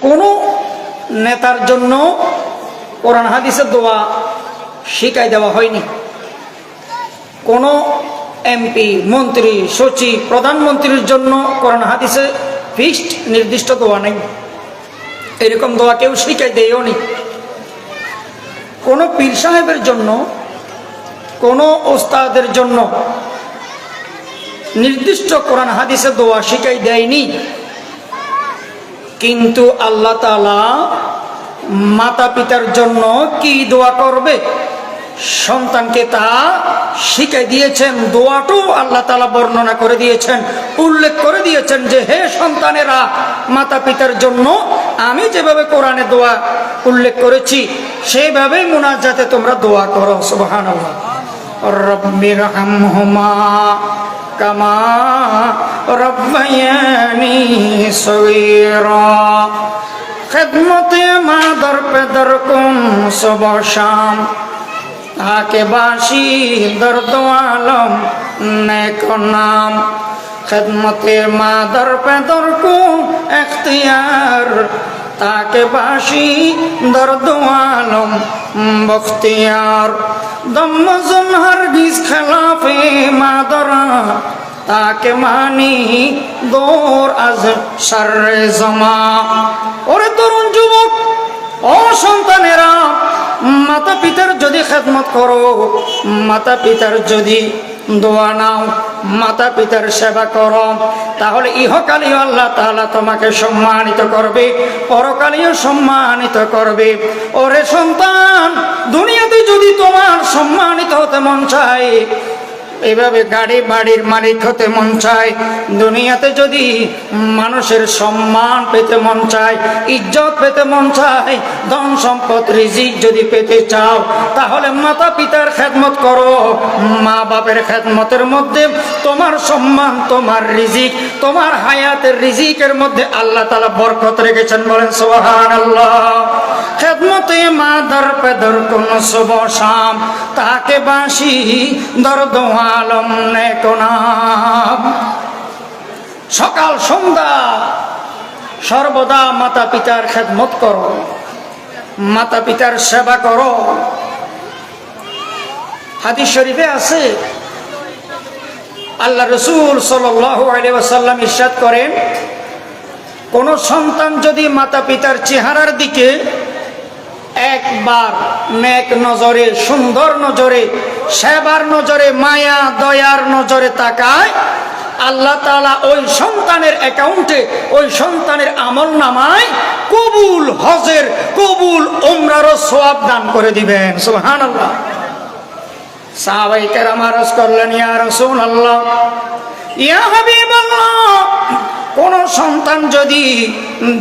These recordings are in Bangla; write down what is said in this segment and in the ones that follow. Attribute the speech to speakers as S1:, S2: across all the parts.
S1: কোনো নেতার জন্য কোরআন হাদিসের দোয়া শিখাই দেওয়া হয়নি। কোনো এমপি, মন্ত্রী, সচিব, প্রধানমন্ত্রীর জন্য কোরআন হাদিসে ফিক্সড নির্দিষ্ট দোয়া নেই। এরকম দোয়া কেউ শিখাই দেয়ও নি। কোনো পীর সাহেবের জন্য, কোনো ওস্তাদের জন্য নির্দিষ্ট কোরআন হাদিসে দোয়া শিখাই দেয়নি। কিন্তু আল্লাহ তাআলা মাতা পিতার জন্য কি দোয়া করবে সন্তানকে তা শিখাই দিয়েছেন। দোয়াটাও আল্লাহ তাআলা বর্ণনা করে দিয়েছেন, উল্লেখ করে দিয়েছেন যে হে সন্তানেরা, মাতা পিতার জন্য আমি যেভাবে কোরআনে দোয়া উল্লেখ করেছি সেইভাবেই মুনাজাতে তোমরা দোয়া করো। সুবহানাল্লাহ। রব্বিরহামহুমা কামা রব্বায়ানি সগীরা। খিদমতে মা দর পে দর কুম সুবহ শাম, তাকে বাসি দর্দ আলম নেক নাম। খিদমতে মা দর পে দর কুম ইখতিয়ার, তাকে বাসি দর্দ আলম বখতিয়ার। দমজন হরগিজ খেলাফে মাদরা, তাকে মানি দৌর আজ শাররে জমা। ওরে তরুণ যুবক, ও সন্তানেরা, মাতা পিতার যদি খেদমত করো, মাতা পিতার যদি দোয়া নাও, মাতা পিতার সেবা করো, তাহলে ইহকালীয় আল্লাহ তাআলা তোমাকে সম্মানিত করবে, পরকালীয় সম্মানিত করবে। ওরে সন্তান, দুনিয়াতে যদি তোমার সম্মানিত হতে মন চায়, এভাবে গাড়ি বাড়ির মালিক হতে মন চায়, দুনিয়াতে যদি মানুষের সম্মান পেতে মন চায়, ইজ্জত পেতে মন চায়, ধন সম্পদ রিজিক যদি পেতে চাও, তাহলে মাতা পিতার খেদমত করো। মা বাপের খেদমতের মধ্যে তোমার সম্মান, তোমার রিজিক, তোমার হায়াতের রিজিকের মধ্যে আল্লাহ তাআলা বরকত রেখেছেন। বলেন সুবহানাল্লাহ। খেদমতে মা দর পে দর কুম সুবহ শাম, তাকে বাসি দর্দ আলম নেক নাম। সকাল সন্ধ্যা সর্বদা মাতা পিতার খেদমত করো, মাতা পিতার সেবা করো। হাদিস শরীফে আছে, আল্লাহ রাসূল সাল্লাল্লাহু আলাইহি ওয়াসাল্লাম ইরশাদ করেন, কোন সন্তান যদি মাতা পিতার চেহারার দিকে একবার নেক নজরে, সুন্দর নজরে, সেবার নজরে, মায়া দয়ার নজরে তাকায়, আল্লাহ তাআলা ওই সন্তানের অ্যাকাউন্টে, ওই সন্তানের আমল নামায় কবুল হজের, কবুল উমরারও সওয়াব দান করে দিবেন। সুবহানাল্লাহ। সাহাবায়ে কেরাম আরজ করলেন, ইয়া রাসূলুল্লাহ, ইয়া হাবিবাল্লাহ, কোন সন্তান যদি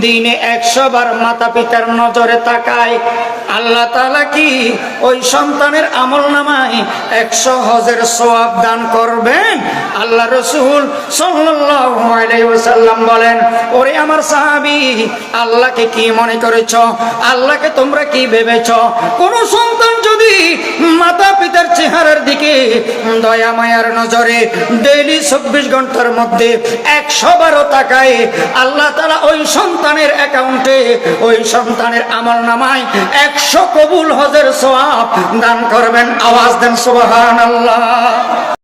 S1: দিনে 100 বার মাতা পিতার নজরে তাকায়, আল্লাহ তাআলা কি ওই সন্তানের আমল নামায় 100 হজের সওয়াব দান করবেন? আল্লাহ রাসূল সাল্লাল্লাহু আলাইহি ওয়াসাল্লাম বলেন, ওরে আমার সাহাবী, আল্লাহকে কি মনে করেছো? আল্লাহকে তোমরা কি ভেবেছো? কোন সন্তান যদি মাতা পিতার চেহারার দিকে দয়া মায়ার নজরে ডেইলি 24 ঘন্টার মধ্যে 100 বারও তাকায়, আল্লাহ তাআলা ওই সন্তানের অ্যাকাউন্টে, ওই সন্তানের আমল নামায় 100 কবুল হজের সওয়াব দান করবেন। আওয়াজ দেন সুবহানাল্লাহ।